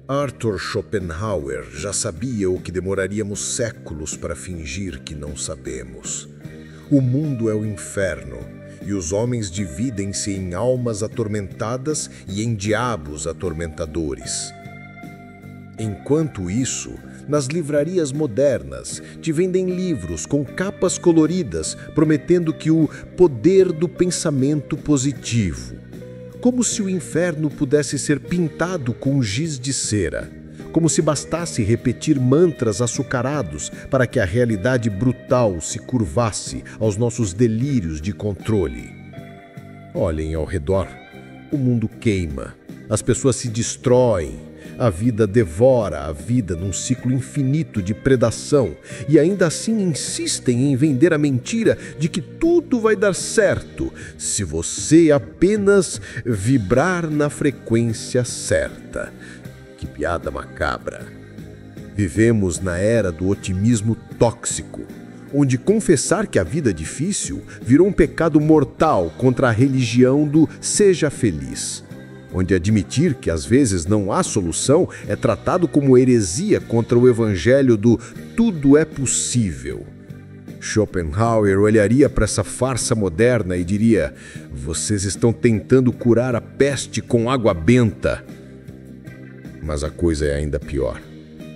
Arthur Schopenhauer já sabia o que demoraríamos séculos para fingir que não sabemos. O mundo é o inferno, e os homens dividem-se em almas atormentadas e em diabos atormentadores. Enquanto isso, nas livrarias modernas, te vendem livros com capas coloridas prometendo que o poder do pensamento positivo, como se o inferno pudesse ser pintado com giz de cera, como se bastasse repetir mantras açucarados para que a realidade brutal se curvasse aos nossos delírios de controle. Olhem ao redor. O mundo queima, as pessoas se destroem, a vida devora a vida num ciclo infinito de predação e ainda assim insistem em vender a mentira de que tudo vai dar certo se você apenas vibrar na frequência certa. Que piada macabra! Vivemos na era do otimismo tóxico, onde confessar que a vida é difícil virou um pecado mortal contra a religião do seja feliz, onde admitir que às vezes não há solução é tratado como heresia contra o evangelho do tudo é possível. Schopenhauer olharia para essa farsa moderna e diria: vocês estão tentando curar a peste com água benta. Mas a coisa é ainda pior.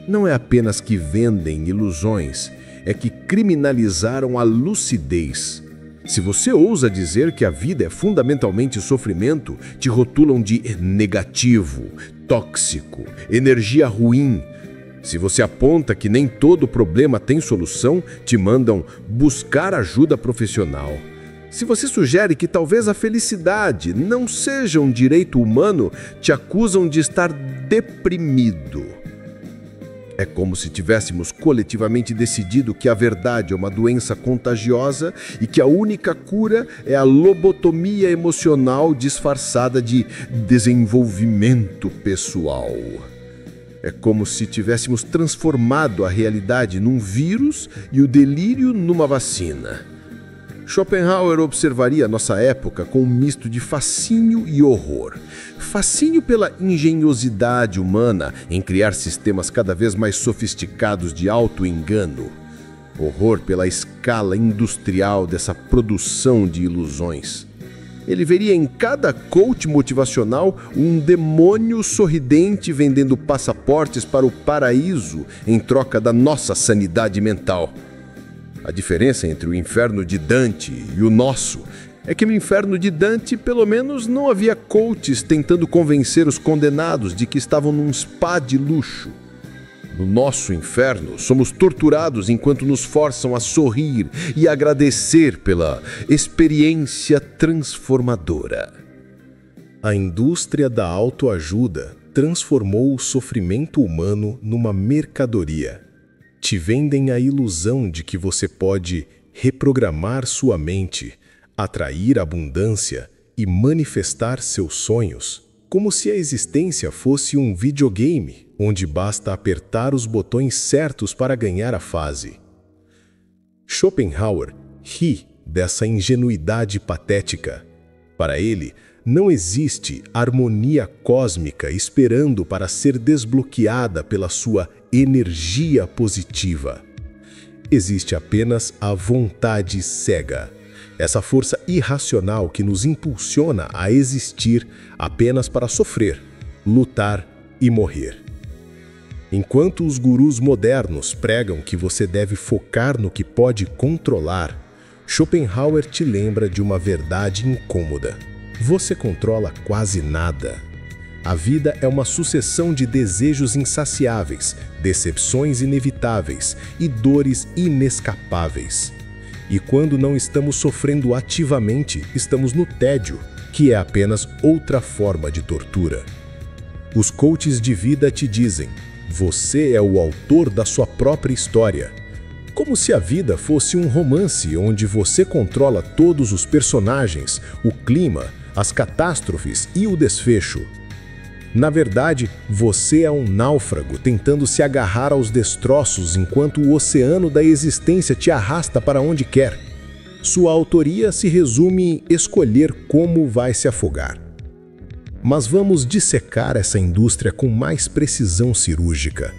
Não é apenas que vendem ilusões, é que criminalizaram a lucidez. Se você ousa dizer que a vida é fundamentalmente sofrimento, te rotulam de negativo, tóxico, energia ruim. Se você aponta que nem todo problema tem solução, te mandam buscar ajuda profissional. Se você sugere que talvez a felicidade não seja um direito humano, te acusam de estar deprimido. É como se tivéssemos coletivamente decidido que a verdade é uma doença contagiosa e que a única cura é a lobotomia emocional disfarçada de desenvolvimento pessoal. É como se tivéssemos transformado a realidade num vírus e o delírio numa vacina. Schopenhauer observaria nossa época com um misto de fascínio e horror. Fascínio pela engenhosidade humana em criar sistemas cada vez mais sofisticados de auto-engano. Horror pela escala industrial dessa produção de ilusões. Ele veria em cada coach motivacional um demônio sorridente vendendo passaportes para o paraíso em troca da nossa sanidade mental. A diferença entre o inferno de Dante e o nosso é que no inferno de Dante, pelo menos, não havia coaches tentando convencer os condenados de que estavam num spa de luxo. No nosso inferno, somos torturados enquanto nos forçam a sorrir e agradecer pela experiência transformadora. A indústria da autoajuda transformou o sofrimento humano numa mercadoria. Te vendem a ilusão de que você pode reprogramar sua mente, atrair abundância e manifestar seus sonhos, como se a existência fosse um videogame, onde basta apertar os botões certos para ganhar a fase. Schopenhauer ri dessa ingenuidade patética. Para ele, não existe harmonia cósmica esperando para ser desbloqueada pela sua energia positiva. Existe apenas a vontade cega, essa força irracional que nos impulsiona a existir apenas para sofrer, lutar e morrer. Enquanto os gurus modernos pregam que você deve focar no que pode controlar, Schopenhauer te lembra de uma verdade incômoda. Você controla quase nada. A vida é uma sucessão de desejos insaciáveis, decepções inevitáveis e dores inescapáveis. E quando não estamos sofrendo ativamente, estamos no tédio, que é apenas outra forma de tortura. Os coaches de vida te dizem: você é o autor da sua própria história. Como se a vida fosse um romance onde você controla todos os personagens, o clima, as catástrofes e o desfecho. Na verdade, você é um náufrago tentando se agarrar aos destroços enquanto o oceano da existência te arrasta para onde quer. Sua autoria se resume em escolher como vai se afogar. Mas vamos dissecar essa indústria com mais precisão cirúrgica.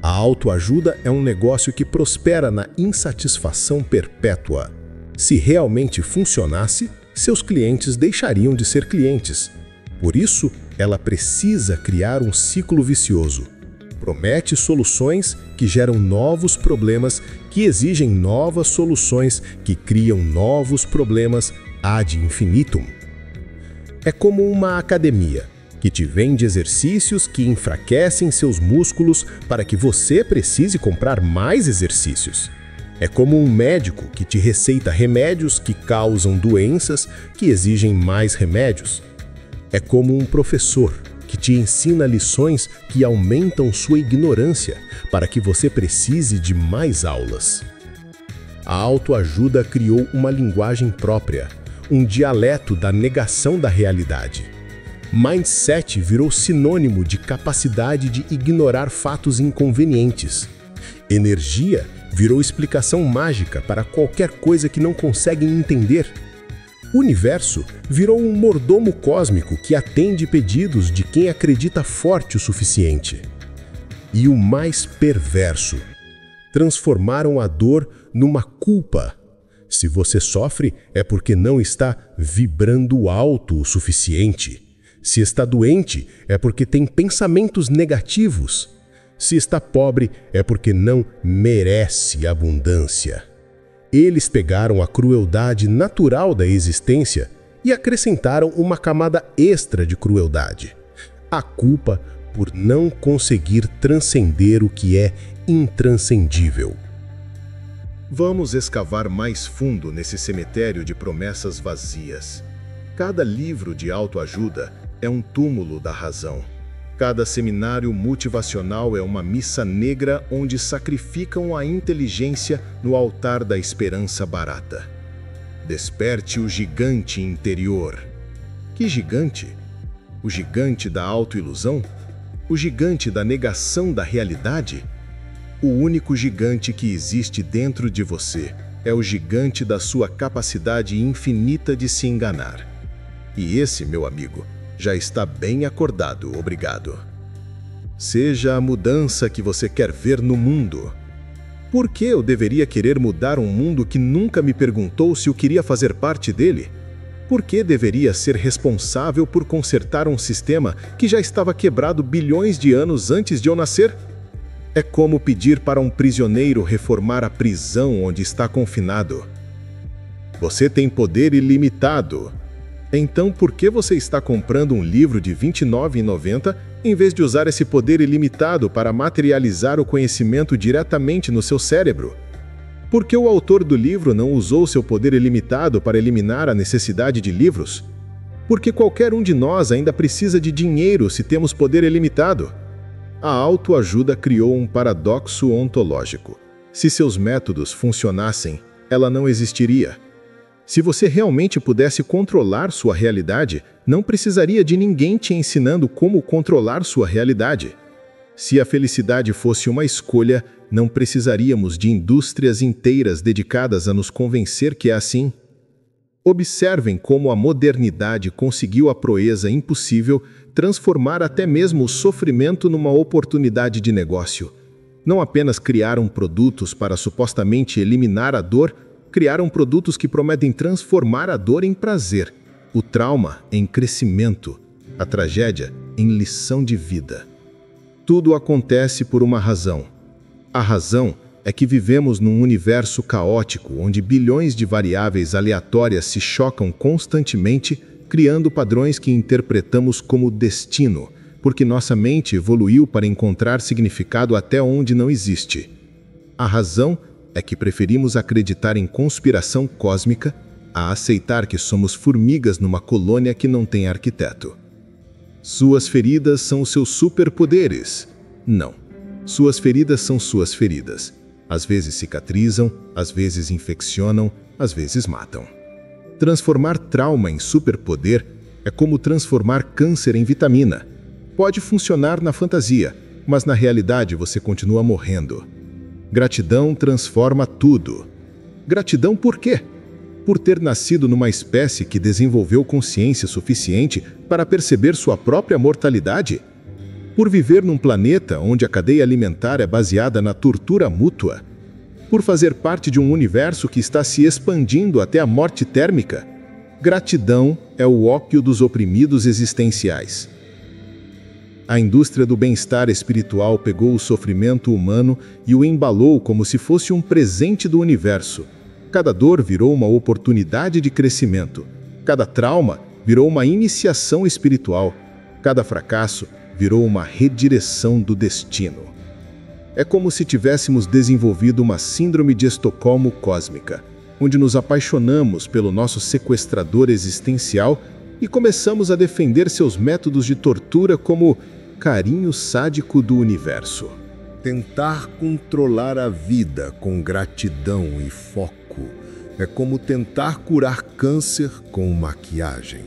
A autoajuda é um negócio que prospera na insatisfação perpétua. Se realmente funcionasse, seus clientes deixariam de ser clientes. Por isso, ela precisa criar um ciclo vicioso. Promete soluções que geram novos problemas, que exigem novas soluções, que criam novos problemas ad infinitum. É como uma academia, que te vende exercícios que enfraquecem seus músculos para que você precise comprar mais exercícios. É como um médico que te receita remédios que causam doenças que exigem mais remédios. É como um professor que te ensina lições que aumentam sua ignorância para que você precise de mais aulas. A autoajuda criou uma linguagem própria, um dialeto da negação da realidade. Mindset virou sinônimo de capacidade de ignorar fatos inconvenientes. Energia virou explicação mágica para qualquer coisa que não conseguem entender. O universo virou um mordomo cósmico que atende pedidos de quem acredita forte o suficiente. E o mais perverso, transformaram a dor numa culpa. Se você sofre, é porque não está vibrando alto o suficiente. Se está doente, é porque tem pensamentos negativos. Se está pobre, é porque não merece abundância. Eles pegaram a crueldade natural da existência e acrescentaram uma camada extra de crueldade. A culpa por não conseguir transcender o que é intranscendível. Vamos escavar mais fundo nesse cemitério de promessas vazias. Cada livro de autoajuda é um túmulo da razão. Cada seminário motivacional é uma missa negra onde sacrificam a inteligência no altar da esperança barata. Desperte o gigante interior. Que gigante? O gigante da autoilusão? O gigante da negação da realidade? O único gigante que existe dentro de você é o gigante da sua capacidade infinita de se enganar. E esse, meu amigo, já está bem acordado, obrigado. Seja a mudança que você quer ver no mundo. Por que eu deveria querer mudar um mundo que nunca me perguntou se eu queria fazer parte dele? Por que deveria ser responsável por consertar um sistema que já estava quebrado bilhões de anos antes de eu nascer? É como pedir para um prisioneiro reformar a prisão onde está confinado. Você tem poder ilimitado. Então, por que você está comprando um livro de R$ 29,90 em vez de usar esse poder ilimitado para materializar o conhecimento diretamente no seu cérebro? Por que o autor do livro não usou seu poder ilimitado para eliminar a necessidade de livros? Porque qualquer um de nós ainda precisa de dinheiro se temos poder ilimitado. A autoajuda criou um paradoxo ontológico. Se seus métodos funcionassem, ela não existiria. Se você realmente pudesse controlar sua realidade, não precisaria de ninguém te ensinando como controlar sua realidade. Se a felicidade fosse uma escolha, não precisaríamos de indústrias inteiras dedicadas a nos convencer que é assim. Observem como a modernidade conseguiu a proeza impossível transformar até mesmo o sofrimento numa oportunidade de negócio. Não apenas criaram produtos para supostamente eliminar a dor, criaram produtos que prometem transformar a dor em prazer, o trauma em crescimento, a tragédia em lição de vida. Tudo acontece por uma razão. A razão é que vivemos num universo caótico onde bilhões de variáveis aleatórias se chocam constantemente, criando padrões que interpretamos como destino, porque nossa mente evoluiu para encontrar significado até onde não existe. A razão é que preferimos acreditar em conspiração cósmica a aceitar que somos formigas numa colônia que não tem arquiteto. Suas feridas são os seus superpoderes. Não. Suas feridas são suas feridas. Às vezes cicatrizam, às vezes infeccionam, às vezes matam. Transformar trauma em superpoder é como transformar câncer em vitamina. Pode funcionar na fantasia, mas na realidade você continua morrendo. Gratidão transforma tudo. Gratidão por quê? por ter nascido numa espécie que desenvolveu consciência suficiente para perceber sua própria mortalidade? Por viver num planeta onde a cadeia alimentar é baseada na tortura mútua? Por fazer parte de um universo que está se expandindo até a morte térmica? Gratidão é o ópio dos oprimidos existenciais. A indústria do bem-estar espiritual pegou o sofrimento humano e o embalou como se fosse um presente do universo. Cada dor virou uma oportunidade de crescimento. Cada trauma virou uma iniciação espiritual. Cada fracasso virou uma redireção do destino. É como se tivéssemos desenvolvido uma síndrome de Estocolmo cósmica, onde nos apaixonamos pelo nosso sequestrador existencial e começamos a defender seus métodos de tortura como carinho sádico do universo. Tentar controlar a vida com gratidão e foco é como tentar curar câncer com maquiagem.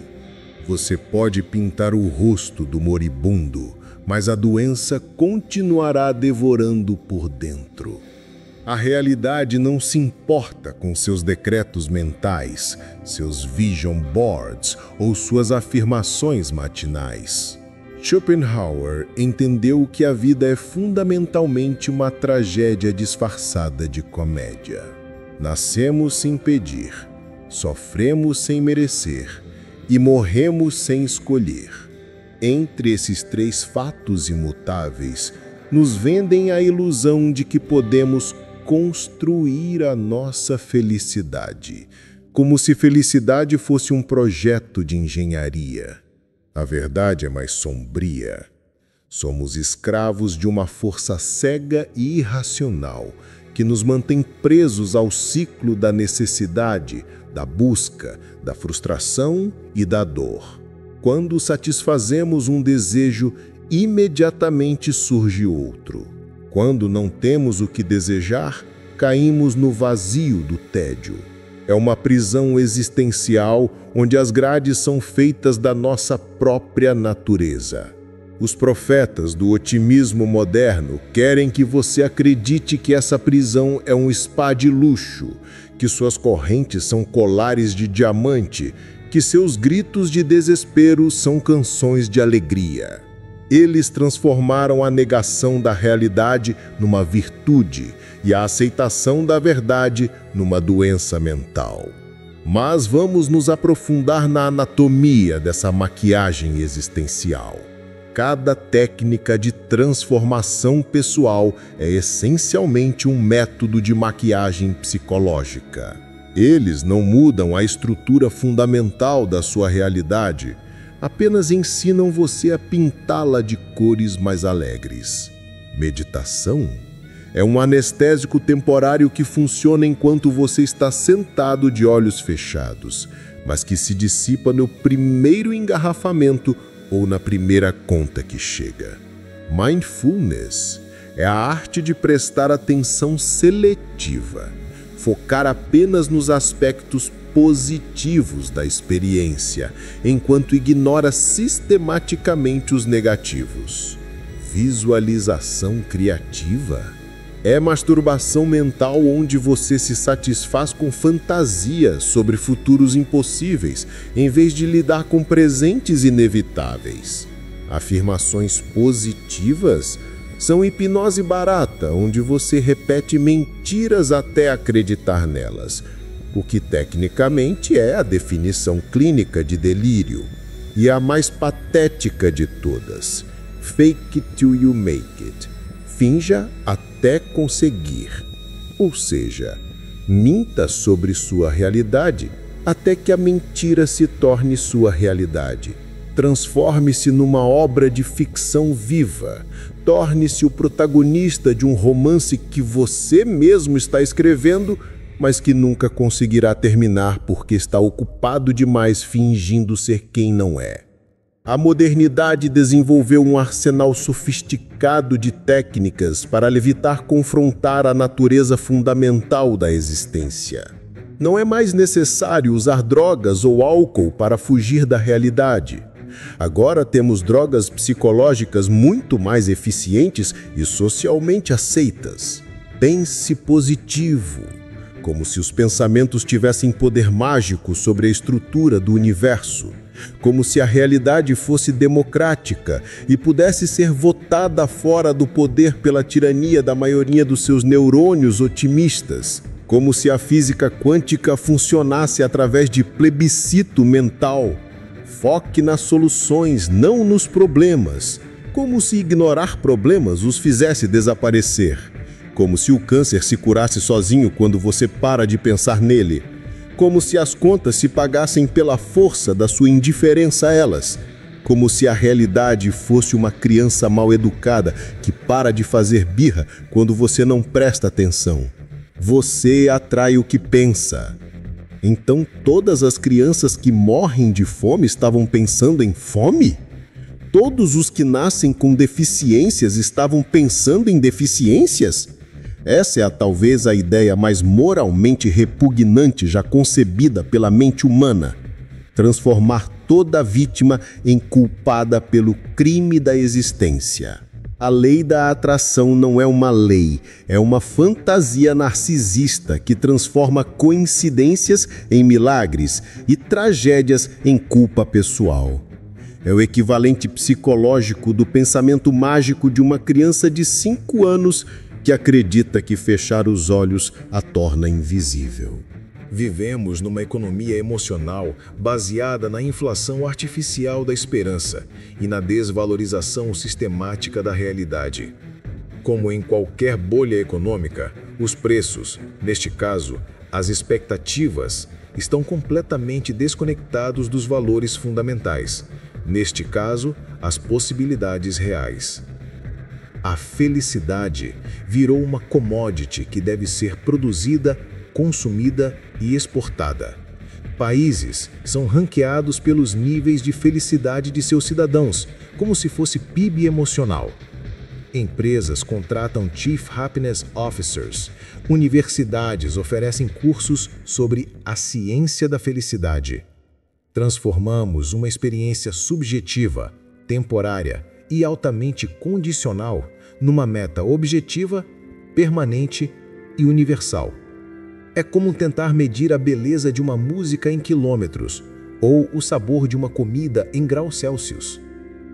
Você pode pintar o rosto do moribundo, mas a doença continuará devorando por dentro. A realidade não se importa com seus decretos mentais, seus vision boards ou suas afirmações matinais. Schopenhauer entendeu que a vida é fundamentalmente uma tragédia disfarçada de comédia. Nascemos sem pedir, sofremos sem merecer e morremos sem escolher. Entre esses três fatos imutáveis, nos vendem a ilusão de que podemos construir a nossa felicidade, como se felicidade fosse um projeto de engenharia. A verdade é mais sombria. Somos escravos de uma força cega e irracional que nos mantém presos ao ciclo da necessidade, da busca, da frustração e da dor. Quando satisfazemos um desejo, imediatamente surge outro. Quando não temos o que desejar, caímos no vazio do tédio. É uma prisão existencial onde as grades são feitas da nossa própria natureza. Os profetas do otimismo moderno querem que você acredite que essa prisão é um spa de luxo, que suas correntes são colares de diamante, que seus gritos de desespero são canções de alegria. Eles transformaram a negação da realidade numa virtude e a aceitação da verdade numa doença mental. Mas vamos nos aprofundar na anatomia dessa maquiagem existencial. Cada técnica de transformação pessoal é essencialmente um método de maquiagem psicológica. Eles não mudam a estrutura fundamental da sua realidade, apenas ensinam você a pintá-la de cores mais alegres. Meditação é um anestésico temporário que funciona enquanto você está sentado de olhos fechados, mas que se dissipa no primeiro engarrafamento ou na primeira conta que chega. Mindfulness é a arte de prestar atenção seletiva, focar apenas nos aspectos positivos da experiência, enquanto ignora sistematicamente os negativos. Visualização criativa é masturbação mental onde você se satisfaz com fantasias sobre futuros impossíveis, em vez de lidar com presentes inevitáveis. Afirmações positivas são hipnose barata, onde você repete mentiras até acreditar nelas, o que tecnicamente é a definição clínica de delírio, e a mais patética de todas: fake it till you make it. Finja até conseguir. Ou seja, minta sobre sua realidade até que a mentira se torne sua realidade. Transforme-se numa obra de ficção viva. Torne-se o protagonista de um romance que você mesmo está escrevendo, mas que nunca conseguirá terminar porque está ocupado demais fingindo ser quem não é. A modernidade desenvolveu um arsenal sofisticado de técnicas para evitar confrontar a natureza fundamental da existência. Não é mais necessário usar drogas ou álcool para fugir da realidade. Agora temos drogas psicológicas muito mais eficientes e socialmente aceitas. Pense positivo. como se os pensamentos tivessem poder mágico sobre a estrutura do universo, como se a realidade fosse democrática e pudesse ser votada fora do poder pela tirania da maioria dos seus neurônios otimistas, como se a física quântica funcionasse através de plebiscito mental. Foque nas soluções, não nos problemas, como se ignorar problemas os fizesse desaparecer, como se o câncer se curasse sozinho quando você para de pensar nele, como se as contas se pagassem pela força da sua indiferença a elas, como se a realidade fosse uma criança mal educada que para de fazer birra quando você não presta atenção. Você atrai o que pensa. Então todas as crianças que morrem de fome estavam pensando em fome? Todos os que nascem com deficiências estavam pensando em deficiências? Essa é talvez a ideia mais moralmente repugnante já concebida pela mente humana. Transformar toda vítima em culpada pelo crime da existência. A lei da atração não é uma lei, é uma fantasia narcisista que transforma coincidências em milagres e tragédias em culpa pessoal. É o equivalente psicológico do pensamento mágico de uma criança de 5 anos que acredita que fechar os olhos a torna invisível. Vivemos numa economia emocional baseada na inflação artificial da esperança e na desvalorização sistemática da realidade. Como em qualquer bolha econômica, os preços, neste caso, as expectativas, estão completamente desconectados dos valores fundamentais, neste caso, as possibilidades reais. A felicidade virou uma commodity que deve ser produzida, consumida e exportada. Países são ranqueados pelos níveis de felicidade de seus cidadãos, como se fosse PIB emocional. Empresas contratam Chief Happiness Officers. Universidades oferecem cursos sobre a ciência da felicidade. Transformamos uma experiência subjetiva, temporária e altamente condicional numa meta objetiva, permanente e universal. É como tentar medir a beleza de uma música em quilômetros ou o sabor de uma comida em graus Celsius.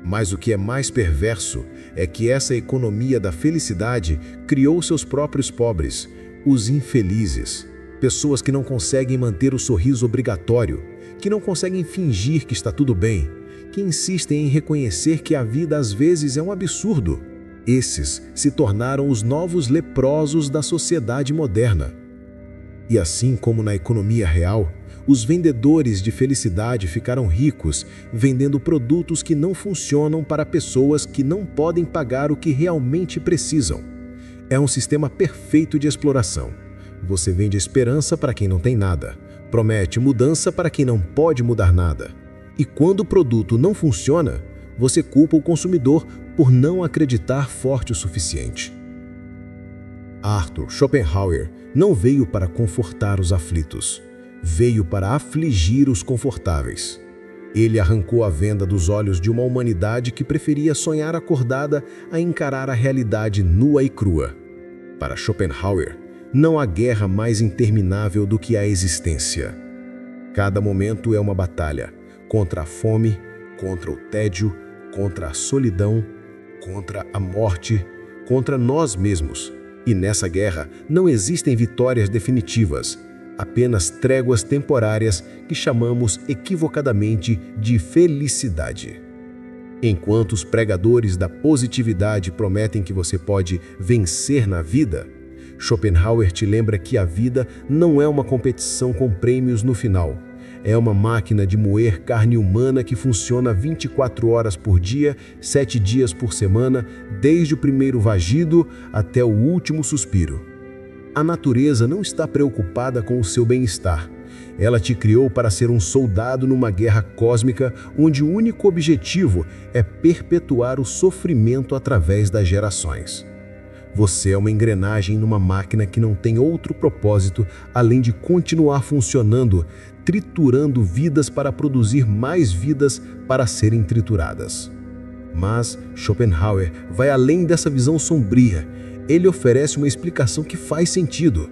Mas o que é mais perverso é que essa economia da felicidade criou seus próprios pobres, os infelizes, pessoas que não conseguem manter o sorriso obrigatório, que não conseguem fingir que está tudo bem, que insistem em reconhecer que a vida às vezes é um absurdo. Esses se tornaram os novos leprosos da sociedade moderna. E assim como na economia real, os vendedores de felicidade ficaram ricos vendendo produtos que não funcionam para pessoas que não podem pagar o que realmente precisam. É um sistema perfeito de exploração. Você vende esperança para quem não tem nada, promete mudança para quem não pode mudar nada. E quando o produto não funciona, você culpa o consumidor por não acreditar forte o suficiente. Arthur Schopenhauer não veio para confortar os aflitos, veio para afligir os confortáveis. Ele arrancou a venda dos olhos de uma humanidade que preferia sonhar acordada a encarar a realidade nua e crua. Para Schopenhauer, não há guerra mais interminável do que a existência. Cada momento é uma batalha contra a fome, contra o tédio, contra a solidão, contra a morte, contra nós mesmos. E nessa guerra não existem vitórias definitivas, apenas tréguas temporárias que chamamos equivocadamente de felicidade. Enquanto os pregadores da positividade prometem que você pode vencer na vida, Schopenhauer te lembra que a vida não é uma competição com prêmios no final. É uma máquina de moer carne humana que funciona 24 horas por dia, 7 dias por semana, desde o primeiro vagido até o último suspiro. A natureza não está preocupada com o seu bem-estar. Ela te criou para ser um soldado numa guerra cósmica onde o único objetivo é perpetuar o sofrimento através das gerações. Você é uma engrenagem numa máquina que não tem outro propósito além de continuar funcionando, triturando vidas para produzir mais vidas para serem trituradas. Mas Schopenhauer vai além dessa visão sombria. Ele oferece uma explicação que faz sentido.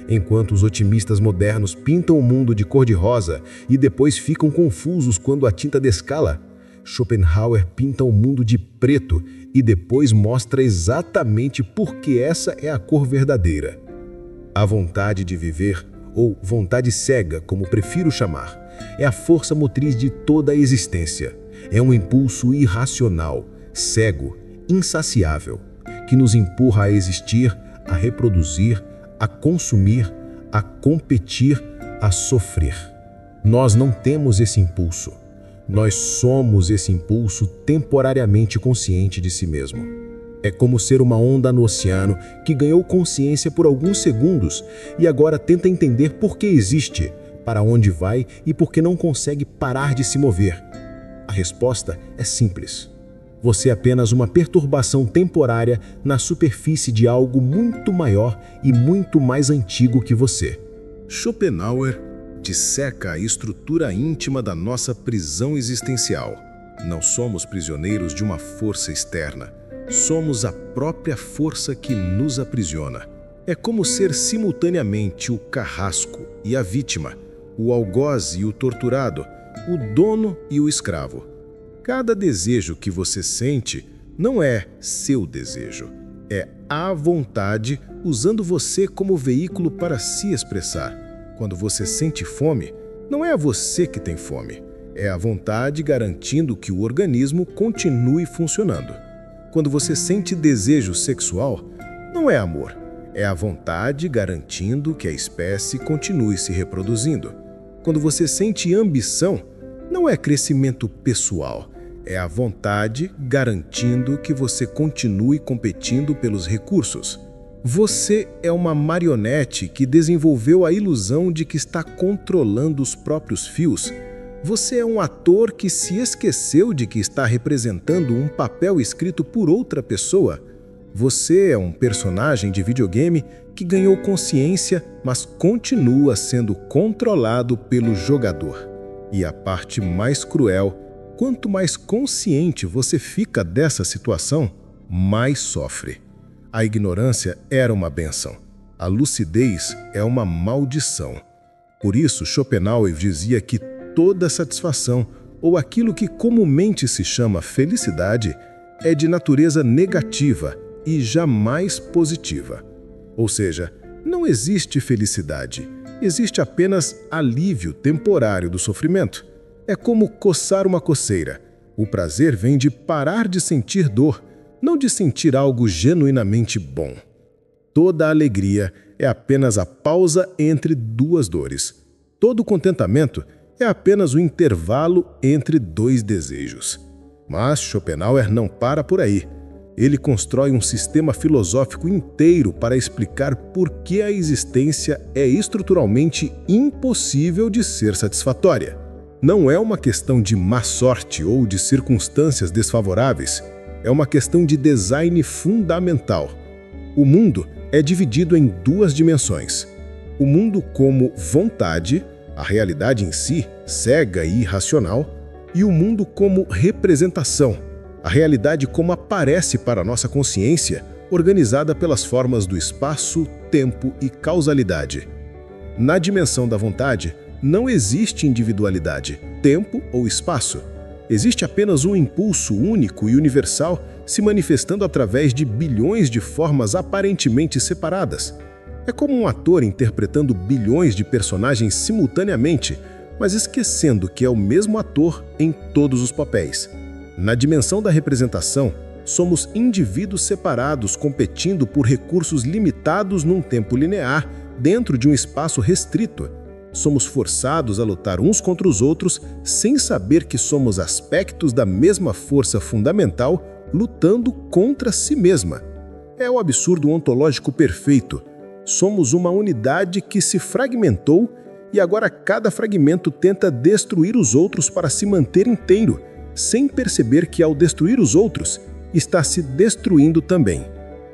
Enquanto os otimistas modernos pintam o mundo de cor-de-rosa e depois ficam confusos quando a tinta descala, Schopenhauer pinta o mundo de preto e depois mostra exatamente por que essa é a cor verdadeira. A vontade de viver, ou vontade cega, como prefiro chamar, é a força motriz de toda a existência. É um impulso irracional, cego, insaciável, que nos empurra a existir, a reproduzir, a consumir, a competir, a sofrer. Nós não temos esse impulso. Nós somos esse impulso temporariamente consciente de si mesmo. É como ser uma onda no oceano que ganhou consciência por alguns segundos e agora tenta entender por que existe, para onde vai e por que não consegue parar de se mover. A resposta é simples. Você é apenas uma perturbação temporária na superfície de algo muito maior e muito mais antigo que você. Schopenhauer disseca a estrutura íntima da nossa prisão existencial. Não somos prisioneiros de uma força externa. Somos a própria força que nos aprisiona. É como ser simultaneamente o carrasco e a vítima, o algoz e o torturado, o dono e o escravo. Cada desejo que você sente não é seu desejo, é a vontade usando você como veículo para se expressar. Quando você sente fome, não é você que tem fome, é a vontade garantindo que o organismo continue funcionando. Quando você sente desejo sexual, não é amor, é a vontade garantindo que a espécie continue se reproduzindo. Quando você sente ambição, não é crescimento pessoal, é a vontade garantindo que você continue competindo pelos recursos. Você é uma marionete que desenvolveu a ilusão de que está controlando os próprios fios. Você é um ator que se esqueceu de que está representando um papel escrito por outra pessoa. Você é um personagem de videogame que ganhou consciência, mas continua sendo controlado pelo jogador. E a parte mais cruel, quanto mais consciente você fica dessa situação, mais sofre. A ignorância era uma bênção. A lucidez é uma maldição. Por isso, Schopenhauer dizia que toda satisfação, ou aquilo que comumente se chama felicidade, é de natureza negativa e jamais positiva. Ou seja, não existe felicidade, existe apenas alívio temporário do sofrimento. É como coçar uma coceira. O prazer vem de parar de sentir dor, não de sentir algo genuinamente bom. Toda alegria é apenas a pausa entre duas dores. Todo contentamento é apenas o intervalo entre dois desejos. Mas Schopenhauer não para por aí. Ele constrói um sistema filosófico inteiro para explicar por que a existência é estruturalmente impossível de ser satisfatória. Não é uma questão de má sorte ou de circunstâncias desfavoráveis. É uma questão de design fundamental. O mundo é dividido em duas dimensões. O mundo como vontade, a realidade em si, cega e irracional, e o mundo como representação, a realidade como aparece para a nossa consciência, organizada pelas formas do espaço, tempo e causalidade. Na dimensão da vontade, não existe individualidade, tempo ou espaço. Existe apenas um impulso único e universal se manifestando através de bilhões de formas aparentemente separadas. É como um ator interpretando bilhões de personagens simultaneamente, mas esquecendo que é o mesmo ator em todos os papéis. Na dimensão da representação, somos indivíduos separados competindo por recursos limitados num tempo linear dentro de um espaço restrito. Somos forçados a lutar uns contra os outros sem saber que somos aspectos da mesma força fundamental lutando contra si mesma. É o absurdo ontológico perfeito. Somos uma unidade que se fragmentou e agora cada fragmento tenta destruir os outros para se manter inteiro, sem perceber que ao destruir os outros, está se destruindo também.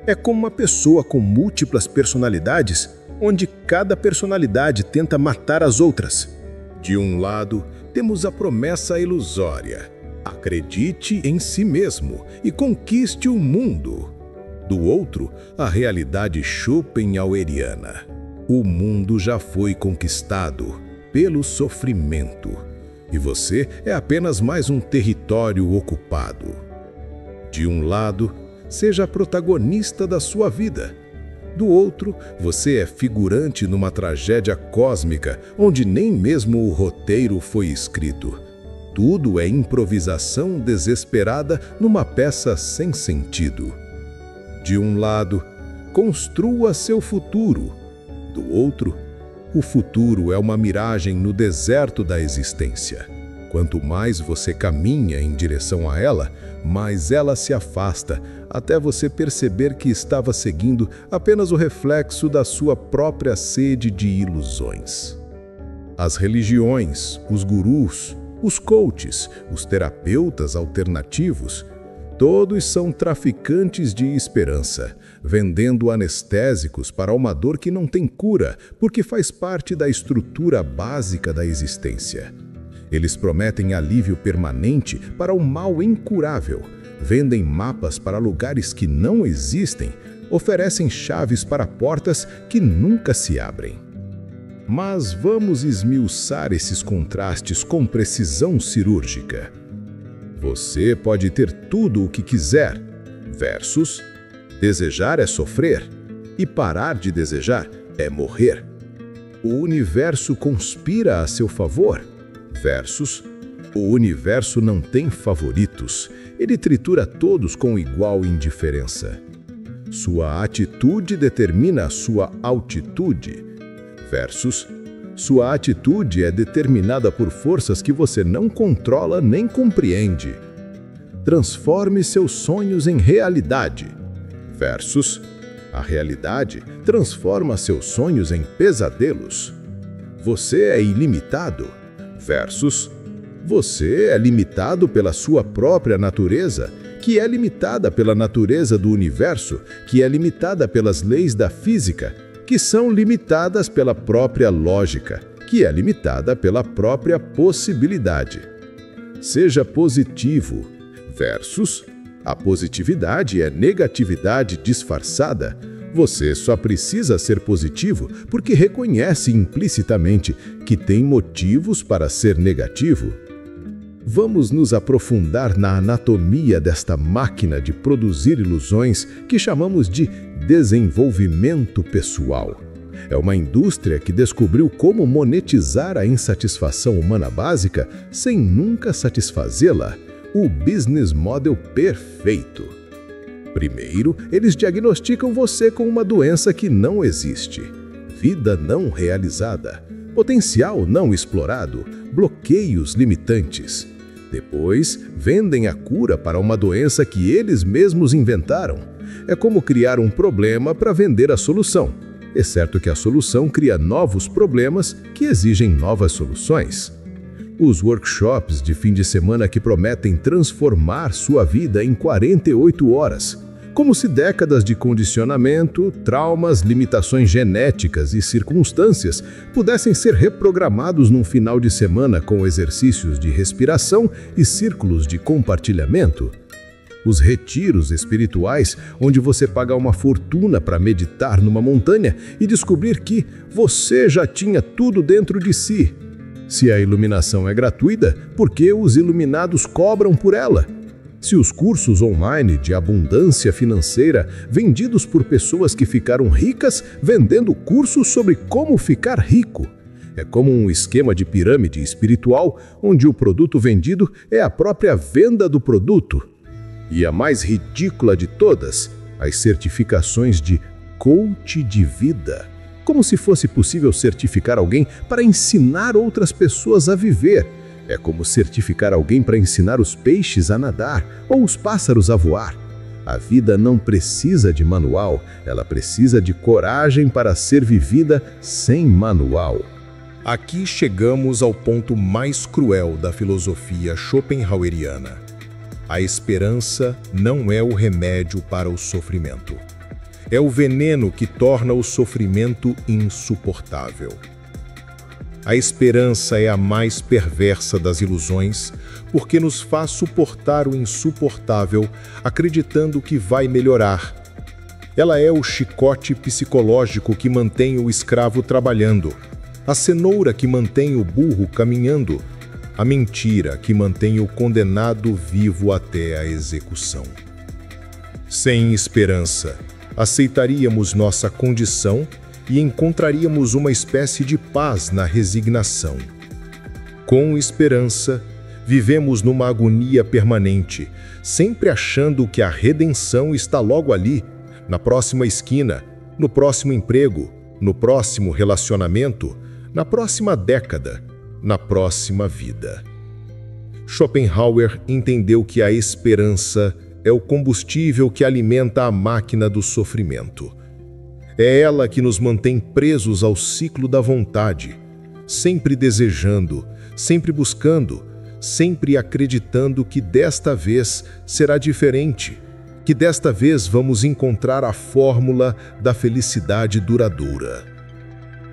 É como uma pessoa com múltiplas personalidades, onde cada personalidade tenta matar as outras. De um lado, temos a promessa ilusória: acredite em si mesmo e conquiste o mundo. Do outro, a realidade schopenhaueriana: O mundo já foi conquistado pelo sofrimento, e você é apenas mais um território ocupado. De um lado, seja protagonista da sua vida. Do outro, você é figurante numa tragédia cósmica onde nem mesmo o roteiro foi escrito. Tudo é improvisação desesperada numa peça sem sentido. De um lado, construa seu futuro. Do outro, o futuro é uma miragem no deserto da existência. Quanto mais você caminha em direção a ela, mais ela se afasta, até você perceber que estava seguindo apenas o reflexo da sua própria sede de ilusões. As religiões, os gurus, os coaches, os terapeutas alternativos, todos são traficantes de esperança, vendendo anestésicos para uma dor que não tem cura, porque faz parte da estrutura básica da existência. Eles prometem alívio permanente para o mal incurável, vendem mapas para lugares que não existem, oferecem chaves para portas que nunca se abrem. Mas vamos esmiuçar esses contrastes com precisão cirúrgica. Você pode ter tudo o que quiser, versus desejar é sofrer e parar de desejar é morrer. O universo conspira a seu favor, versus o universo não tem favoritos, ele tritura todos com igual indiferença. Sua atitude determina a sua altitude, versus sua atitude é determinada por forças que você não controla nem compreende. Transforme seus sonhos em realidade, versus a realidade transforma seus sonhos em pesadelos. Você é ilimitado, versus você é limitado pela sua própria natureza, que é limitada pela natureza do universo, que é limitada pelas leis da física, que são limitadas pela própria lógica, que é limitada pela própria possibilidade. Seja positivo, versus a positividade é negatividade disfarçada. Você só precisa ser positivo porque reconhece implicitamente que tem motivos para ser negativo. Vamos nos aprofundar na anatomia desta máquina de produzir ilusões que chamamos de desenvolvimento pessoal. É uma indústria que descobriu como monetizar a insatisfação humana básica sem nunca satisfazê-la. O business model perfeito. Primeiro, eles diagnosticam você com uma doença que não existe. Vida não realizada, potencial não explorado, bloqueios limitantes. Depois, vendem a cura para uma doença que eles mesmos inventaram. É como criar um problema para vender a solução, exceto que a solução cria novos problemas que exigem novas soluções. Os workshops de fim de semana que prometem transformar sua vida em 48 horas, como se décadas de condicionamento, traumas, limitações genéticas e circunstâncias pudessem ser reprogramados num final de semana com exercícios de respiração e círculos de compartilhamento. Os retiros espirituais, onde você paga uma fortuna para meditar numa montanha e descobrir que você já tinha tudo dentro de si. Se a iluminação é gratuita, por que os iluminados cobram por ela? Se os cursos online de abundância financeira vendidos por pessoas que ficaram ricas vendendo cursos sobre como ficar rico, é como um esquema de pirâmide espiritual onde o produto vendido é a própria venda do produto. E a mais ridícula de todas, as certificações de coach de vida. Como se fosse possível certificar alguém para ensinar outras pessoas a viver. É como certificar alguém para ensinar os peixes a nadar ou os pássaros a voar. A vida não precisa de manual, ela precisa de coragem para ser vivida sem manual. Aqui chegamos ao ponto mais cruel da filosofia schopenhaueriana. A esperança não é o remédio para o sofrimento. É o veneno que torna o sofrimento insuportável. A esperança é a mais perversa das ilusões, porque nos faz suportar o insuportável, acreditando que vai melhorar. Ela é o chicote psicológico que mantém o escravo trabalhando, a cenoura que mantém o burro caminhando, a mentira que mantém o condenado vivo até a execução. Sem esperança, aceitaríamos nossa condição e encontraríamos uma espécie de paz na resignação. Com esperança, vivemos numa agonia permanente, sempre achando que a redenção está logo ali, na próxima esquina, no próximo emprego, no próximo relacionamento, na próxima década, na próxima vida. Schopenhauer entendeu que a esperança é o combustível que alimenta a máquina do sofrimento. É ela que nos mantém presos ao ciclo da vontade, sempre desejando, sempre buscando, sempre acreditando que desta vez será diferente, que desta vez vamos encontrar a fórmula da felicidade duradoura.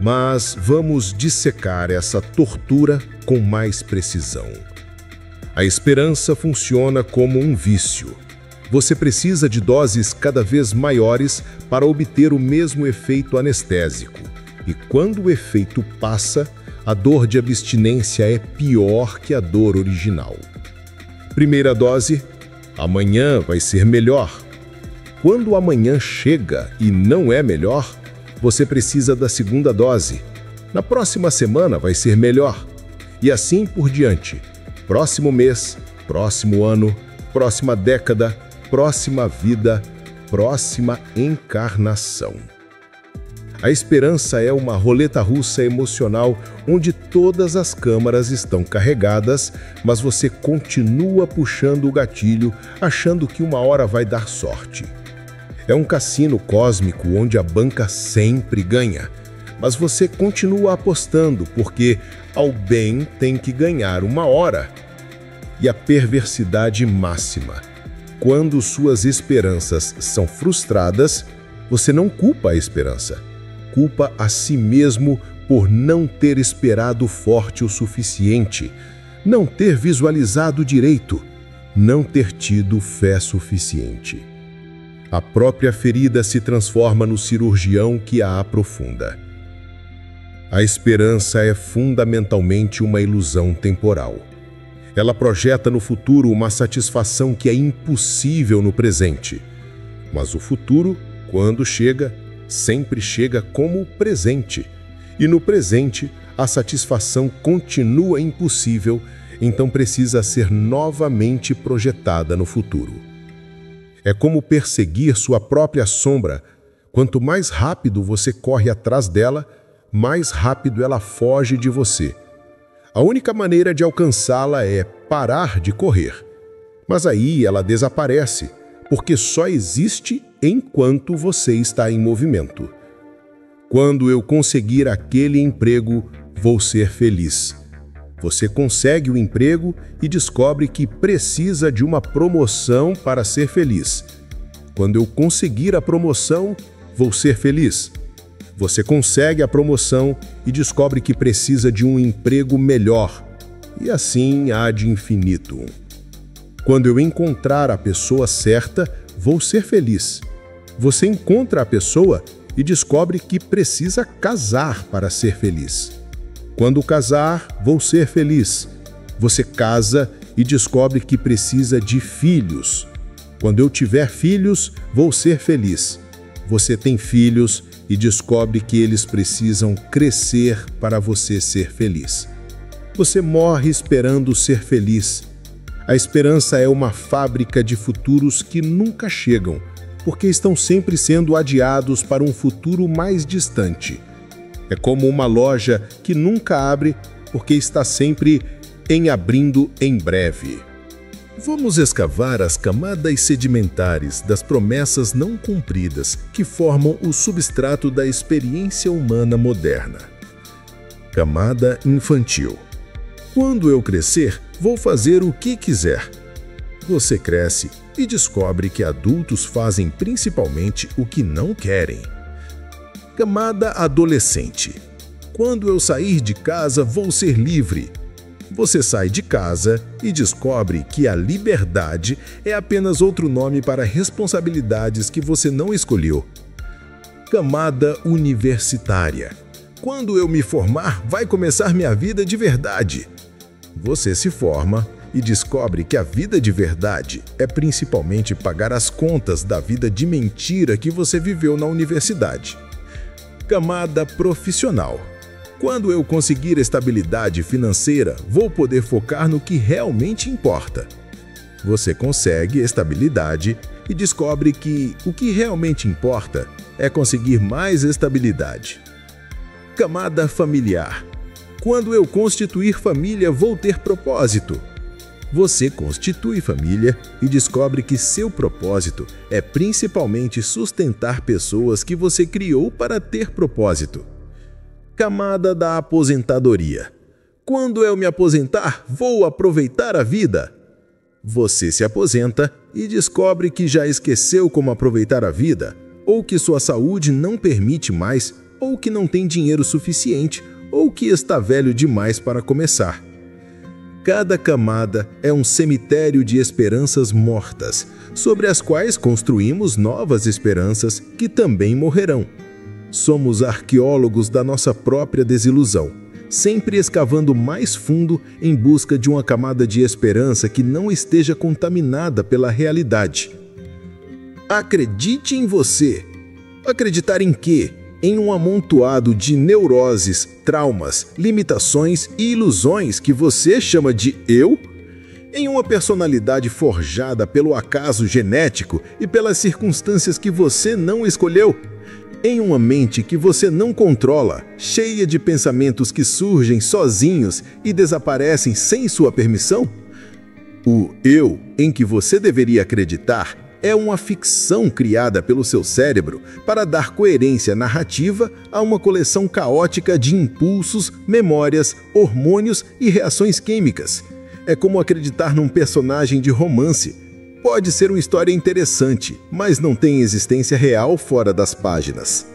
Mas vamos dissecar essa tortura com mais precisão. A esperança funciona como um vício. Você precisa de doses cada vez maiores para obter o mesmo efeito anestésico. E quando o efeito passa, a dor de abstinência é pior que a dor original. Primeira dose: amanhã vai ser melhor. Quando o amanhã chega e não é melhor, você precisa da segunda dose. Na próxima semana vai ser melhor. E assim por diante. Próximo mês, próximo ano, próxima década, próxima vida, próxima encarnação. A esperança é uma roleta russa emocional onde todas as câmaras estão carregadas, mas você continua puxando o gatilho, achando que uma hora vai dar sorte. É um cassino cósmico onde a banca sempre ganha, mas você continua apostando porque ao bem tem que ganhar uma hora. E a perversidade máxima: quando suas esperanças são frustradas, você não culpa a esperança, culpa a si mesmo por não ter esperado forte o suficiente, não ter visualizado direito, não ter tido fé suficiente. A própria ferida se transforma no cirurgião que a aprofunda. A esperança é fundamentalmente uma ilusão temporal. Ela projeta no futuro uma satisfação que é impossível no presente. Mas o futuro, quando chega, sempre chega como presente. E no presente, a satisfação continua impossível, então precisa ser novamente projetada no futuro. É como perseguir sua própria sombra. Quanto mais rápido você corre atrás dela, mais rápido ela foge de você. A única maneira de alcançá-la é parar de correr. Mas aí ela desaparece, porque só existe enquanto você está em movimento. Quando eu conseguir aquele emprego, vou ser feliz. Você consegue o emprego e descobre que precisa de uma promoção para ser feliz. Quando eu conseguir a promoção, vou ser feliz. Você consegue a promoção e descobre que precisa de um emprego melhor. E assim ad infinitum. Quando eu encontrar a pessoa certa, vou ser feliz. Você encontra a pessoa e descobre que precisa casar para ser feliz. Quando casar, vou ser feliz. Você casa e descobre que precisa de filhos. Quando eu tiver filhos, vou ser feliz. Você tem filhos e descobre que eles precisam crescer para você ser feliz. Você morre esperando ser feliz. A esperança é uma fábrica de futuros que nunca chegam, porque estão sempre sendo adiados para um futuro mais distante. É como uma loja que nunca abre porque está sempre em abrindo em breve. Vamos escavar as camadas sedimentares das promessas não cumpridas que formam o substrato da experiência humana moderna. Camada infantil. Quando eu crescer, vou fazer o que quiser. Você cresce e descobre que adultos fazem principalmente o que não querem. Camada adolescente. Quando eu sair de casa, vou ser livre. Você sai de casa e descobre que a liberdade é apenas outro nome para responsabilidades que você não escolheu. Camada universitária. Quando eu me formar, vai começar minha vida de verdade. Você se forma e descobre que a vida de verdade é principalmente pagar as contas da vida de mentira que você viveu na universidade. Camada profissional. Quando eu conseguir estabilidade financeira, vou poder focar no que realmente importa. Você consegue estabilidade e descobre que o que realmente importa é conseguir mais estabilidade. Camada familiar. Quando eu constituir família, vou ter propósito. Você constitui família e descobre que seu propósito é principalmente sustentar pessoas que você criou para ter propósito. Camada da aposentadoria. Quando eu me aposentar, vou aproveitar a vida. Você se aposenta e descobre que já esqueceu como aproveitar a vida, ou que sua saúde não permite mais, ou que não tem dinheiro suficiente, ou que está velho demais para começar. Cada camada é um cemitério de esperanças mortas, sobre as quais construímos novas esperanças que também morrerão. Somos arqueólogos da nossa própria desilusão, sempre escavando mais fundo em busca de uma camada de esperança que não esteja contaminada pela realidade. Acredite em você. Acreditar em quê? Em um amontoado de neuroses, traumas, limitações e ilusões que você chama de eu? Em uma personalidade forjada pelo acaso genético e pelas circunstâncias que você não escolheu? Em uma mente que você não controla, cheia de pensamentos que surgem sozinhos e desaparecem sem sua permissão? O eu em que você deveria acreditar é uma ficção criada pelo seu cérebro para dar coerência narrativa a uma coleção caótica de impulsos, memórias, hormônios e reações químicas. É como acreditar num personagem de romance. Pode ser uma história interessante, mas não tem existência real fora das páginas.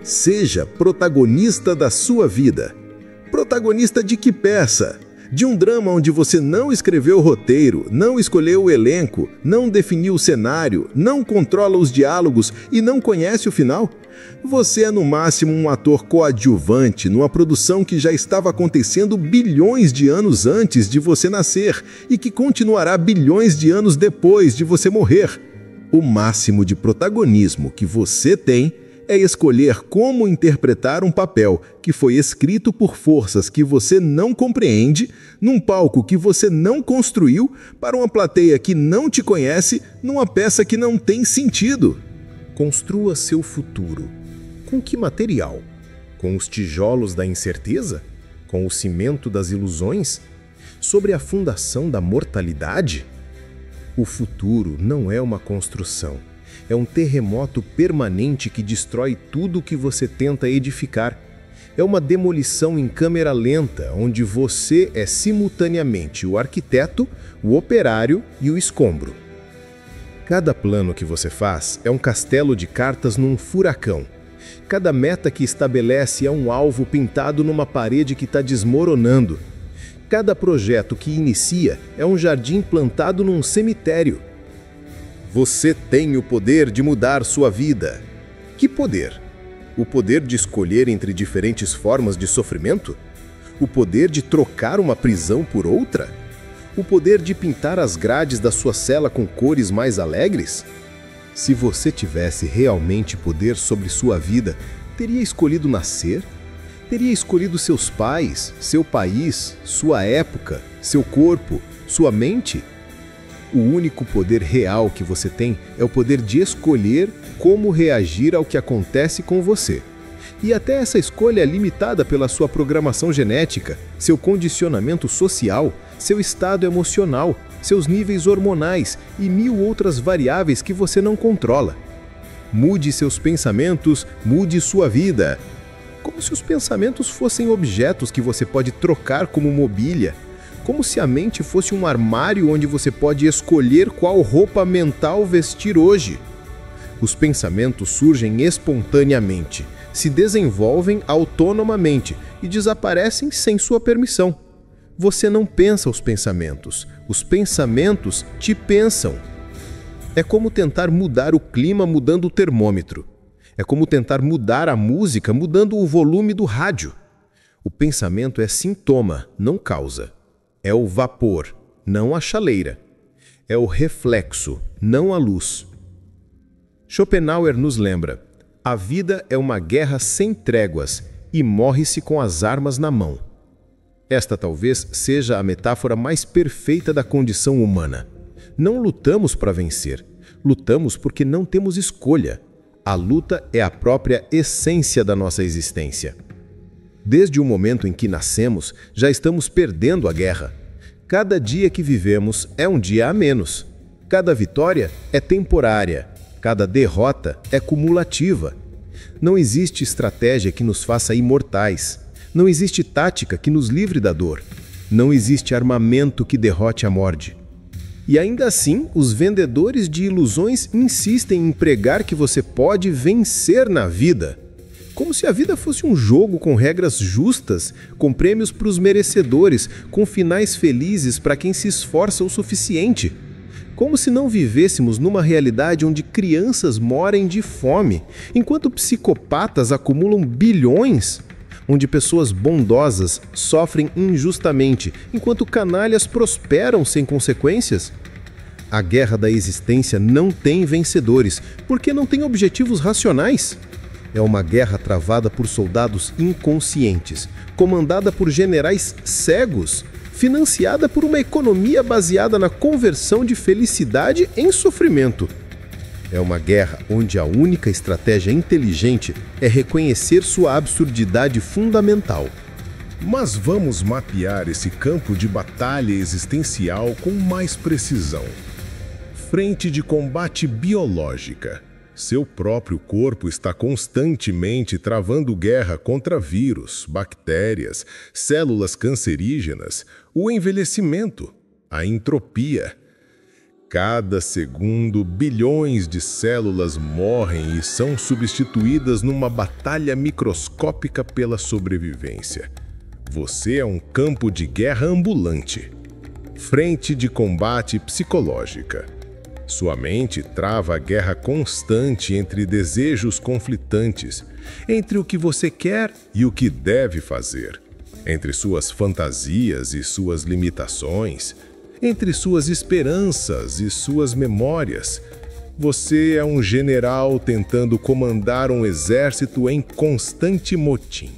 Seja protagonista da sua vida. Protagonista de que peça? De um drama onde você não escreveu o roteiro, não escolheu o elenco, não definiu o cenário, não controla os diálogos e não conhece o final? Você é no máximo um ator coadjuvante numa produção que já estava acontecendo bilhões de anos antes de você nascer e que continuará bilhões de anos depois de você morrer. O máximo de protagonismo que você tem é escolher como interpretar um papel que foi escrito por forças que você não compreende, num palco que você não construiu, para uma plateia que não te conhece, numa peça que não tem sentido. Construa seu futuro. Com que material? Com os tijolos da incerteza? Com o cimento das ilusões? Sobre a fundação da mortalidade? O futuro não é uma construção. É um terremoto permanente que destrói tudo o que você tenta edificar. É uma demolição em câmera lenta, onde você é simultaneamente o arquiteto, o operário e o escombro. Cada plano que você faz é um castelo de cartas num furacão. Cada meta que estabelece é um alvo pintado numa parede que está desmoronando. Cada projeto que inicia é um jardim plantado num cemitério. Você tem o poder de mudar sua vida. Que poder? O poder de escolher entre diferentes formas de sofrimento? O poder de trocar uma prisão por outra? O poder de pintar as grades da sua cela com cores mais alegres? Se você tivesse realmente poder sobre sua vida, teria escolhido nascer? Teria escolhido seus pais, seu país, sua época, seu corpo, sua mente? O único poder real que você tem é o poder de escolher como reagir ao que acontece com você. E até essa escolha é limitada pela sua programação genética, seu condicionamento social, seu estado emocional, seus níveis hormonais e 1000 outras variáveis que você não controla. Mude seus pensamentos, mude sua vida. Como se os pensamentos fossem objetos que você pode trocar como mobília. Como se a mente fosse um armário onde você pode escolher qual roupa mental vestir hoje. Os pensamentos surgem espontaneamente, se desenvolvem autonomamente e desaparecem sem sua permissão. Você não pensa os pensamentos te pensam. É como tentar mudar o clima mudando o termômetro. É como tentar mudar a música mudando o volume do rádio. O pensamento é sintoma, não causa. É o vapor, não a chaleira. É o reflexo, não a luz. Schopenhauer nos lembra: a vida é uma guerra sem tréguas e morre-se com as armas na mão. Esta talvez seja a metáfora mais perfeita da condição humana. Não lutamos para vencer, lutamos porque não temos escolha. A luta é a própria essência da nossa existência. Desde o momento em que nascemos, já estamos perdendo a guerra. Cada dia que vivemos é um dia a menos. Cada vitória é temporária. Cada derrota é cumulativa. Não existe estratégia que nos faça imortais. Não existe tática que nos livre da dor. Não existe armamento que derrote a morte. E ainda assim, os vendedores de ilusões insistem em pregar que você pode vencer na vida. Como se a vida fosse um jogo com regras justas, com prêmios para os merecedores, com finais felizes para quem se esforça o suficiente. Como se não vivêssemos numa realidade onde crianças morrem de fome, enquanto psicopatas acumulam bilhões, onde pessoas bondosas sofrem injustamente, enquanto canalhas prosperam sem consequências. A guerra da existência não tem vencedores, porque não tem objetivos racionais. É uma guerra travada por soldados inconscientes, comandada por generais cegos, financiada por uma economia baseada na conversão de felicidade em sofrimento. É uma guerra onde a única estratégia inteligente é reconhecer sua absurdidade fundamental. Mas vamos mapear esse campo de batalha existencial com mais precisão. Frente de combate biológica. Seu próprio corpo está constantemente travando guerra contra vírus, bactérias, células cancerígenas, o envelhecimento, a entropia. Cada segundo, bilhões de células morrem e são substituídas numa batalha microscópica pela sobrevivência. Você é um campo de guerra ambulante. Frente de combate psicológica. Sua mente trava a guerra constante entre desejos conflitantes, entre o que você quer e o que deve fazer, entre suas fantasias e suas limitações, entre suas esperanças e suas memórias. Você é um general tentando comandar um exército em constante motim.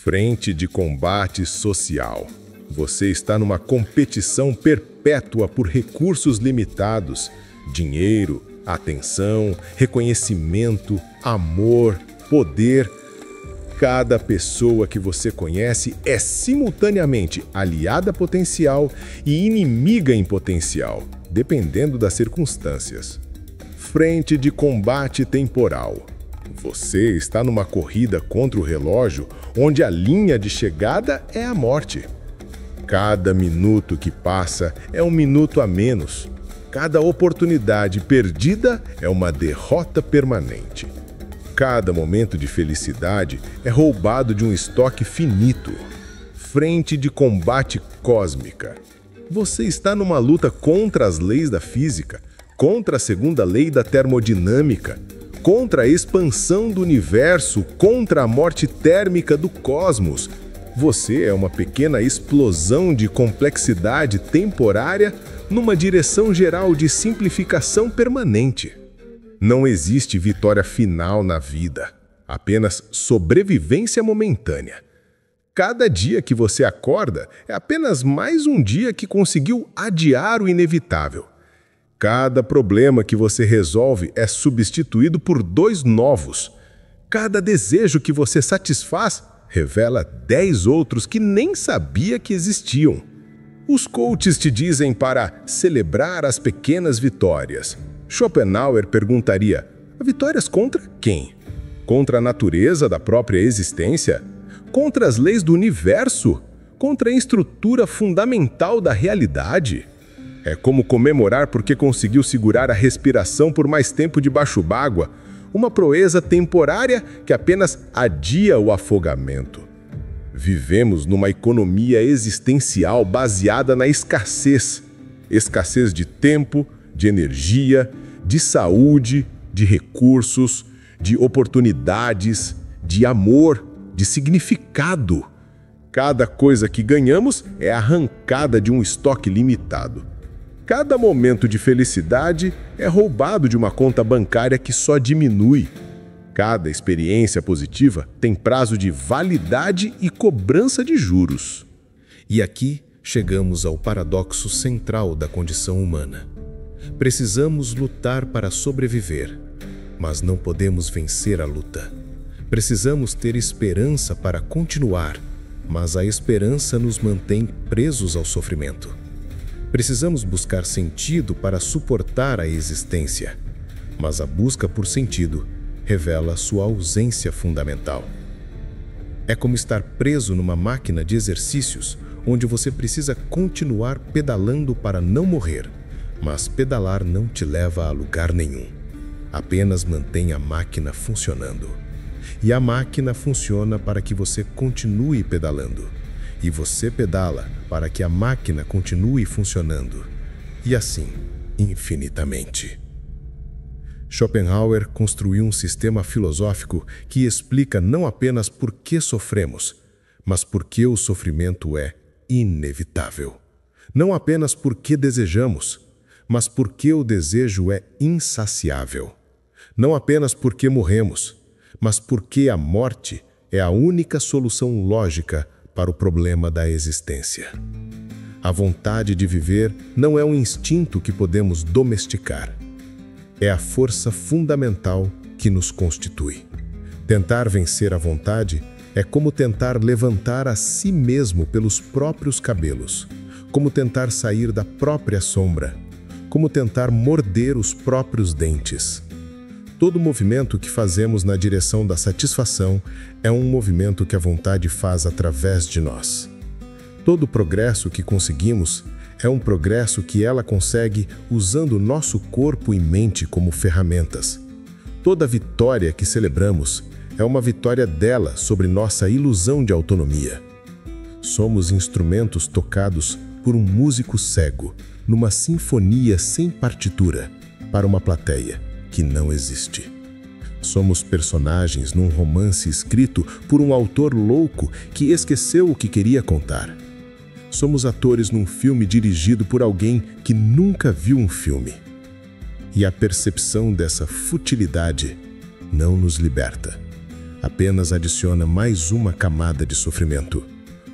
Frente de combate social. Você está numa competição perpétua por recursos limitados, dinheiro, atenção, reconhecimento, amor, poder. Cada pessoa que você conhece é simultaneamente aliada potencial e inimiga em potencial, dependendo das circunstâncias. Frente de combate temporal. Você está numa corrida contra o relógio, onde a linha de chegada é a morte. Cada minuto que passa é um minuto a menos. Cada oportunidade perdida é uma derrota permanente. Cada momento de felicidade é roubado de um estoque finito. Frente de combate cósmica. Você está numa luta contra as leis da física, contra a segunda lei da termodinâmica, contra a expansão do universo, contra a morte térmica do cosmos. Você é uma pequena explosão de complexidade temporária numa direção geral de simplificação permanente. Não existe vitória final na vida, apenas sobrevivência momentânea. Cada dia que você acorda é apenas mais um dia que conseguiu adiar o inevitável. Cada problema que você resolve é substituído por 2 novos. Cada desejo que você satisfaz revela 10 outros que nem sabia que existiam. Os coaches te dizem para celebrar as pequenas vitórias. Schopenhauer perguntaria: vitórias contra quem? Contra a natureza da própria existência? Contra as leis do universo? Contra a estrutura fundamental da realidade? É como comemorar porque conseguiu segurar a respiração por mais tempo debaixo d'água, uma proeza temporária que apenas adia o afogamento. Vivemos numa economia existencial baseada na escassez. Escassez de tempo, de energia, de saúde, de recursos, de oportunidades, de amor, de significado. Cada coisa que ganhamos é arrancada de um estoque limitado. Cada momento de felicidade é roubado de uma conta bancária que só diminui. Cada experiência positiva tem prazo de validade e cobrança de juros. E aqui chegamos ao paradoxo central da condição humana. Precisamos lutar para sobreviver, mas não podemos vencer a luta. Precisamos ter esperança para continuar, mas a esperança nos mantém presos ao sofrimento. Precisamos buscar sentido para suportar a existência, mas a busca por sentido revela sua ausência fundamental. É como estar preso numa máquina de exercícios onde você precisa continuar pedalando para não morrer, mas pedalar não te leva a lugar nenhum. Apenas mantém a máquina funcionando. E a máquina funciona para que você continue pedalando. E você pedala para que a máquina continue funcionando. E assim, infinitamente. Schopenhauer construiu um sistema filosófico que explica não apenas por que sofremos, mas por que o sofrimento é inevitável. Não apenas porque desejamos, mas porque o desejo é insaciável. Não apenas porque morremos, mas porque a morte é a única solução lógica para o problema da existência. A vontade de viver não é um instinto que podemos domesticar. É a força fundamental que nos constitui. Tentar vencer a vontade é como tentar levantar a si mesmo pelos próprios cabelos, como tentar sair da própria sombra, como tentar morder os próprios dentes. Todo movimento que fazemos na direção da satisfação é um movimento que a vontade faz através de nós. Todo progresso que conseguimos é um progresso que ela consegue usando nosso corpo e mente como ferramentas. Toda vitória que celebramos é uma vitória dela sobre nossa ilusão de autonomia. Somos instrumentos tocados por um músico cego, numa sinfonia sem partitura, para uma plateia que não existe. Somos personagens num romance escrito por um autor louco que esqueceu o que queria contar. Somos atores num filme dirigido por alguém que nunca viu um filme. E a percepção dessa futilidade não nos liberta. Apenas adiciona mais uma camada de sofrimento.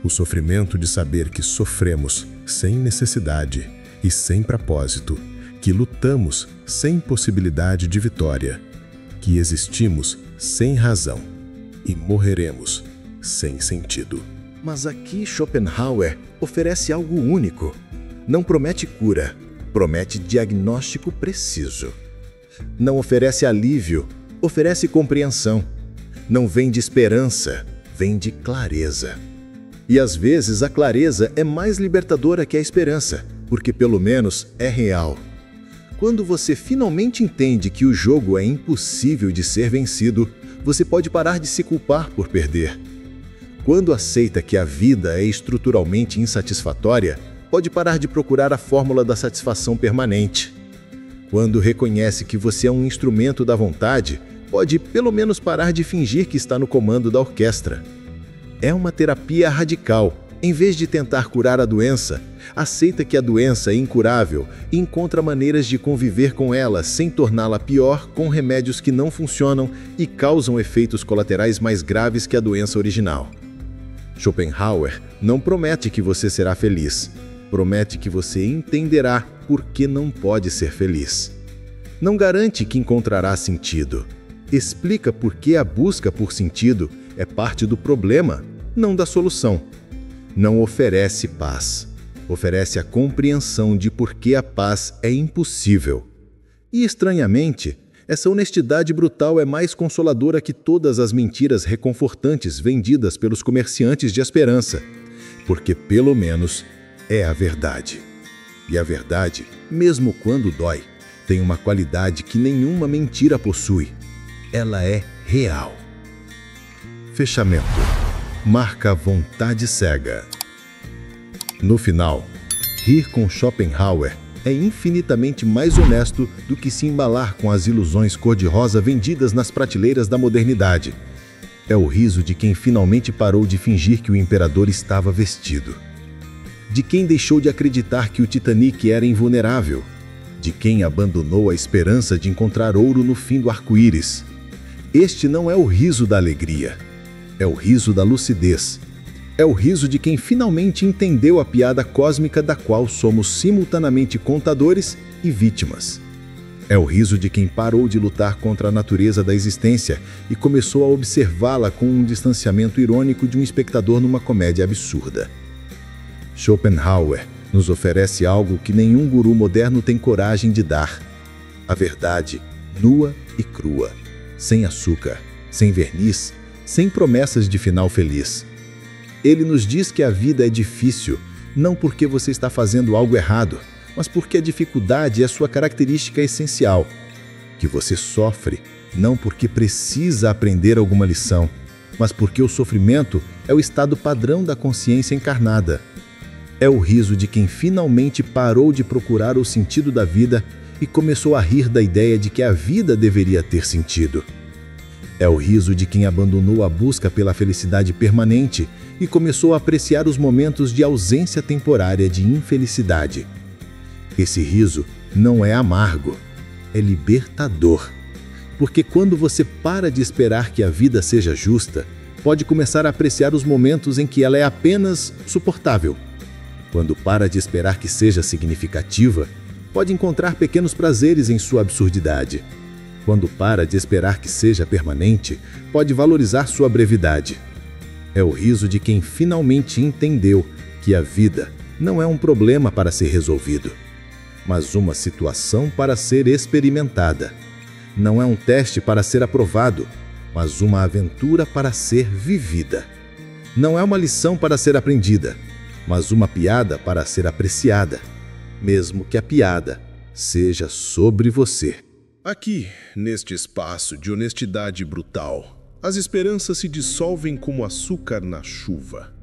O sofrimento de saber que sofremos sem necessidade e sem propósito, que lutamos sem possibilidade de vitória, que existimos sem razão e morreremos sem sentido. Mas aqui Schopenhauer oferece algo único. Não promete cura, promete diagnóstico preciso. Não oferece alívio, oferece compreensão. Não vem de esperança, vem de clareza. E às vezes a clareza é mais libertadora que a esperança, porque pelo menos é real. Quando você finalmente entende que o jogo é impossível de ser vencido, você pode parar de se culpar por perder. Quando aceita que a vida é estruturalmente insatisfatória, pode parar de procurar a fórmula da satisfação permanente. Quando reconhece que você é um instrumento da vontade, pode pelo menos parar de fingir que está no comando da orquestra. É uma terapia radical. Em vez de tentar curar a doença, aceita que a doença é incurável e encontra maneiras de conviver com ela sem torná-la pior com remédios que não funcionam e causam efeitos colaterais mais graves que a doença original. Schopenhauer não promete que você será feliz, promete que você entenderá por que não pode ser feliz. Não garante que encontrará sentido. Explica por que a busca por sentido é parte do problema, não da solução. Não oferece paz. Oferece a compreensão de por que a paz é impossível. E, estranhamente, essa honestidade brutal é mais consoladora que todas as mentiras reconfortantes vendidas pelos comerciantes de esperança, porque, pelo menos, é a verdade. E a verdade, mesmo quando dói, tem uma qualidade que nenhuma mentira possui. Ela é real. Fechamento. marca a vontade cega. No final, rir com Schopenhauer é infinitamente mais honesto do que se embalar com as ilusões cor-de-rosa vendidas nas prateleiras da modernidade. É o riso de quem finalmente parou de fingir que o imperador estava vestido. De quem deixou de acreditar que o Titanic era invulnerável. De quem abandonou a esperança de encontrar ouro no fim do arco-íris. Este não é o riso da alegria. É o riso da lucidez. É o riso de quem finalmente entendeu a piada cósmica da qual somos simultaneamente contadores e vítimas. É o riso de quem parou de lutar contra a natureza da existência e começou a observá-la com um distanciamento irônico de um espectador numa comédia absurda. Schopenhauer nos oferece algo que nenhum guru moderno tem coragem de dar. A verdade, nua e crua, sem açúcar, sem verniz, sem promessas de final feliz. Ele nos diz que a vida é difícil, não porque você está fazendo algo errado, mas porque a dificuldade é sua característica essencial. Que você sofre, não porque precisa aprender alguma lição, mas porque o sofrimento é o estado padrão da consciência encarnada. É o riso de quem finalmente parou de procurar o sentido da vida e começou a rir da ideia de que a vida deveria ter sentido. É o riso de quem abandonou a busca pela felicidade permanente e começou a apreciar os momentos de ausência temporária de infelicidade. Esse riso não é amargo, é libertador. Porque quando você para de esperar que a vida seja justa, pode começar a apreciar os momentos em que ela é apenas suportável. Quando para de esperar que seja significativa, pode encontrar pequenos prazeres em sua absurdidade. Quando para de esperar que seja permanente, pode valorizar sua brevidade. É o riso de quem finalmente entendeu que a vida não é um problema para ser resolvido, mas uma situação para ser experimentada. Não é um teste para ser aprovado, mas uma aventura para ser vivida. Não é uma lição para ser aprendida, mas uma piada para ser apreciada, mesmo que a piada seja sobre você. Aqui, neste espaço de honestidade brutal, as esperanças se dissolvem como açúcar na chuva.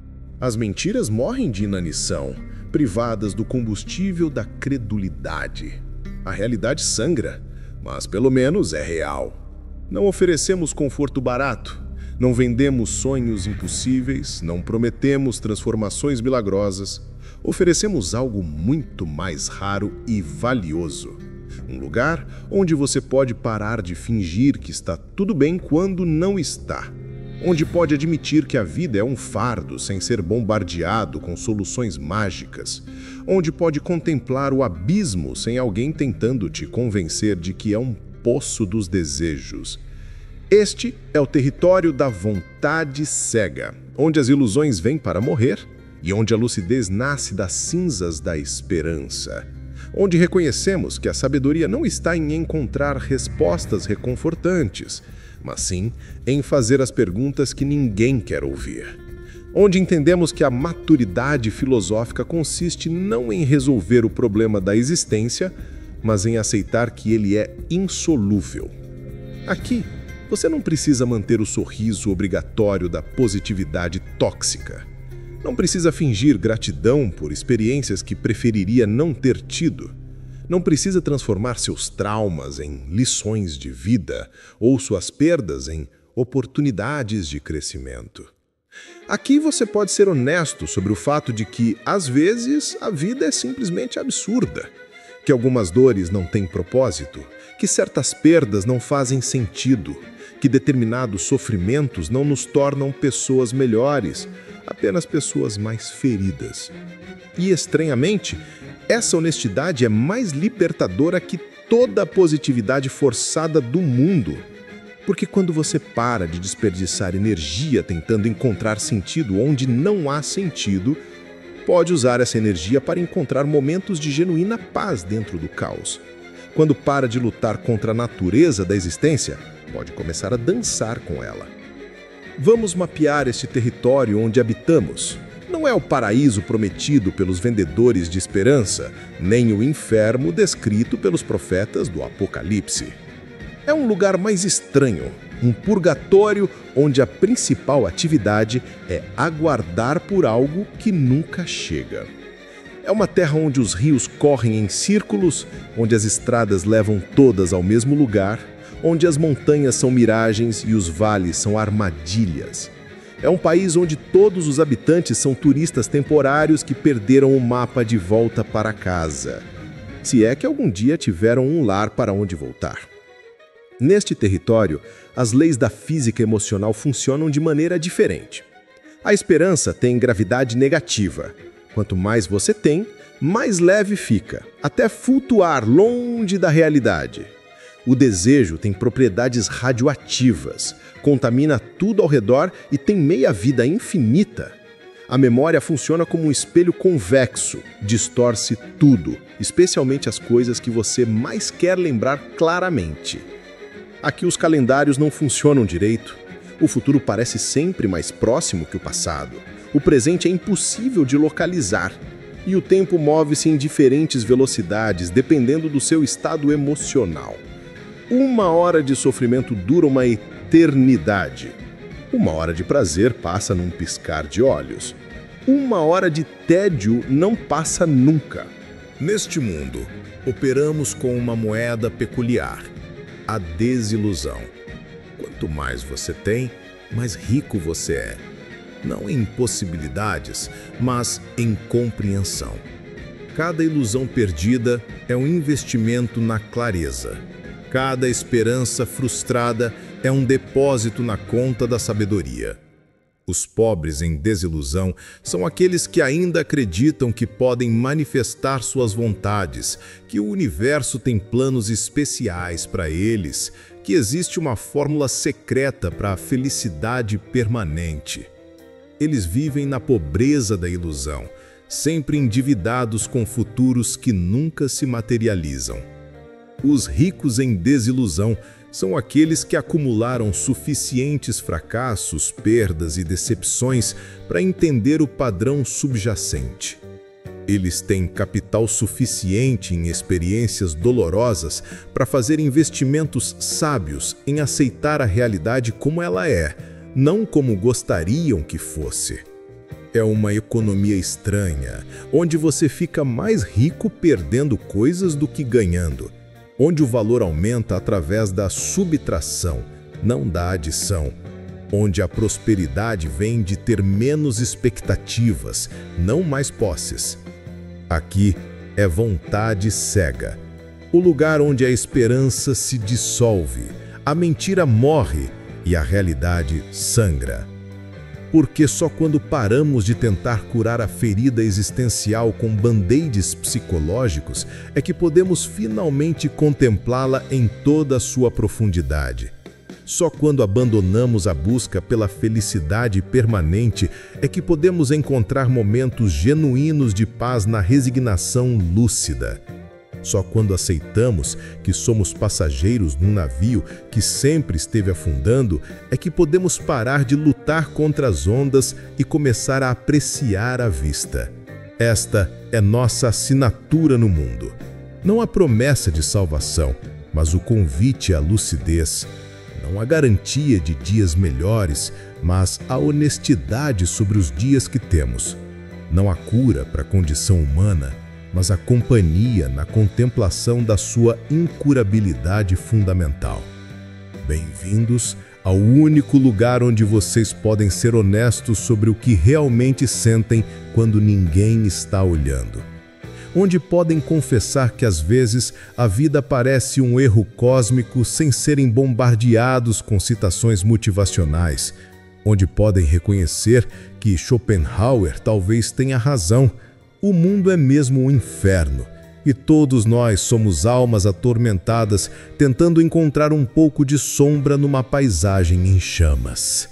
As mentiras morrem de inanição, privadas do combustível da credulidade. A realidade sangra, mas pelo menos é real. Não oferecemos conforto barato, não vendemos sonhos impossíveis, não prometemos transformações milagrosas. Oferecemos algo muito mais raro e valioso. Um lugar onde você pode parar de fingir que está tudo bem quando não está. Onde pode admitir que a vida é um fardo sem ser bombardeado com soluções mágicas. Onde pode contemplar o abismo sem alguém tentando te convencer de que é um poço dos desejos. Este é o território da vontade cega, onde as ilusões vêm para morrer e onde a lucidez nasce das cinzas da esperança. Onde reconhecemos que a sabedoria não está em encontrar respostas reconfortantes, mas sim em fazer as perguntas que ninguém quer ouvir. Onde entendemos que a maturidade filosófica consiste não em resolver o problema da existência, mas em aceitar que ele é insolúvel. Aqui, você não precisa manter o sorriso obrigatório da positividade tóxica. Não precisa fingir gratidão por experiências que preferiria não ter tido. Não precisa transformar seus traumas em lições de vida ou suas perdas em oportunidades de crescimento. Aqui você pode ser honesto sobre o fato de que, às vezes, a vida é simplesmente absurda, que algumas dores não têm propósito, que certas perdas não fazem sentido, que determinados sofrimentos não nos tornam pessoas melhores, apenas pessoas mais feridas. E, estranhamente, essa honestidade é mais libertadora que toda a positividade forçada do mundo. Porque quando você para de desperdiçar energia tentando encontrar sentido onde não há sentido, pode usar essa energia para encontrar momentos de genuína paz dentro do caos. Quando para de lutar contra a natureza da existência, pode começar a dançar com ela. Vamos mapear este território onde habitamos. Não é o paraíso prometido pelos vendedores de esperança, nem o inferno descrito pelos profetas do Apocalipse. É um lugar mais estranho, um purgatório onde a principal atividade é aguardar por algo que nunca chega. É uma terra onde os rios correm em círculos, onde as estradas levam todas ao mesmo lugar, onde as montanhas são miragens e os vales são armadilhas. É um país onde todos os habitantes são turistas temporários que perderam o mapa de volta para casa, se é que algum dia tiveram um lar para onde voltar. Neste território, as leis da física emocional funcionam de maneira diferente. A esperança tem gravidade negativa. Quanto mais você tem, mais leve fica, até flutuar longe da realidade. O desejo tem propriedades radioativas, contamina tudo ao redor e tem meia-vida infinita. A memória funciona como um espelho convexo, distorce tudo, especialmente as coisas que você mais quer lembrar claramente. Aqui os calendários não funcionam direito. O futuro parece sempre mais próximo que o passado. O presente é impossível de localizar. E o tempo move-se em diferentes velocidades, dependendo do seu estado emocional. 1 hora de sofrimento dura uma eternidade. 1 hora de prazer passa num piscar de olhos. 1 hora de tédio não passa nunca. Neste mundo, operamos com uma moeda peculiar: a desilusão. Quanto mais você tem, mais rico você é. Não em possibilidades, mas em compreensão. Cada ilusão perdida é um investimento na clareza. Cada esperança frustrada é um depósito na conta da sabedoria. Os pobres em desilusão são aqueles que ainda acreditam que podem manifestar suas vontades, que o universo tem planos especiais para eles, que existe uma fórmula secreta para a felicidade permanente. Eles vivem na pobreza da ilusão, sempre endividados com futuros que nunca se materializam. Os ricos em desilusão são aqueles que acumularam suficientes fracassos, perdas e decepções para entender o padrão subjacente. Eles têm capital suficiente em experiências dolorosas para fazer investimentos sábios em aceitar a realidade como ela é, não como gostariam que fosse. É uma economia estranha, onde você fica mais rico perdendo coisas do que ganhando, onde o valor aumenta através da subtração, não da adição, onde a prosperidade vem de ter menos expectativas, não mais posses. Aqui é vontade cega, o lugar onde a esperança se dissolve, a mentira morre e a realidade sangra. Porque só quando paramos de tentar curar a ferida existencial com band-aids psicológicos é que podemos finalmente contemplá-la em toda a sua profundidade. Só quando abandonamos a busca pela felicidade permanente é que podemos encontrar momentos genuínos de paz na resignação lúcida. Só quando aceitamos que somos passageiros num navio que sempre esteve afundando é que podemos parar de lutar contra as ondas e começar a apreciar a vista. Esta é nossa assinatura no mundo. Não a promessa de salvação, mas o convite à lucidez. Não a garantia de dias melhores, mas a honestidade sobre os dias que temos. Não a cura para a condição humana, mas a companhia na contemplação da sua incurabilidade fundamental. Bem-vindos ao único lugar onde vocês podem ser honestos sobre o que realmente sentem quando ninguém está olhando. Onde podem confessar que às vezes a vida parece um erro cósmico sem serem bombardeados com citações motivacionais. Onde podem reconhecer que Schopenhauer talvez tenha razão. O mundo é mesmo um inferno, e todos nós somos almas atormentadas tentando encontrar um pouco de sombra numa paisagem em chamas.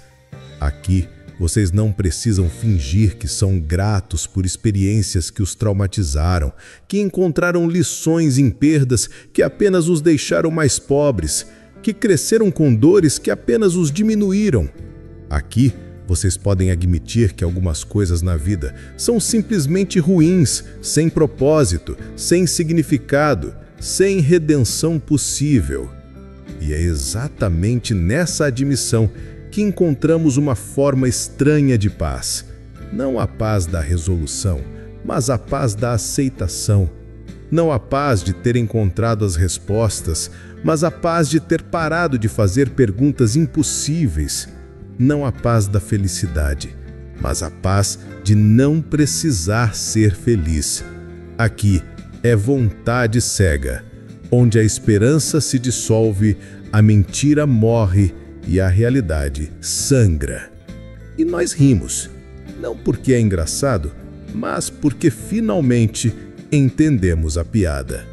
Aqui, vocês não precisam fingir que são gratos por experiências que os traumatizaram, que encontraram lições em perdas que apenas os deixaram mais pobres, que cresceram com dores que apenas os diminuíram. Aqui, vocês podem admitir que algumas coisas na vida são simplesmente ruins, sem propósito, sem significado, sem redenção possível. E é exatamente nessa admissão que encontramos uma forma estranha de paz. Não a paz da resolução, mas a paz da aceitação. Não a paz de ter encontrado as respostas, mas a paz de ter parado de fazer perguntas impossíveis. Não a paz da felicidade, mas a paz de não precisar ser feliz. Aqui é vontade cega, onde a esperança se dissolve, a mentira morre e a realidade sangra. E nós rimos, não porque é engraçado, mas porque finalmente entendemos a piada.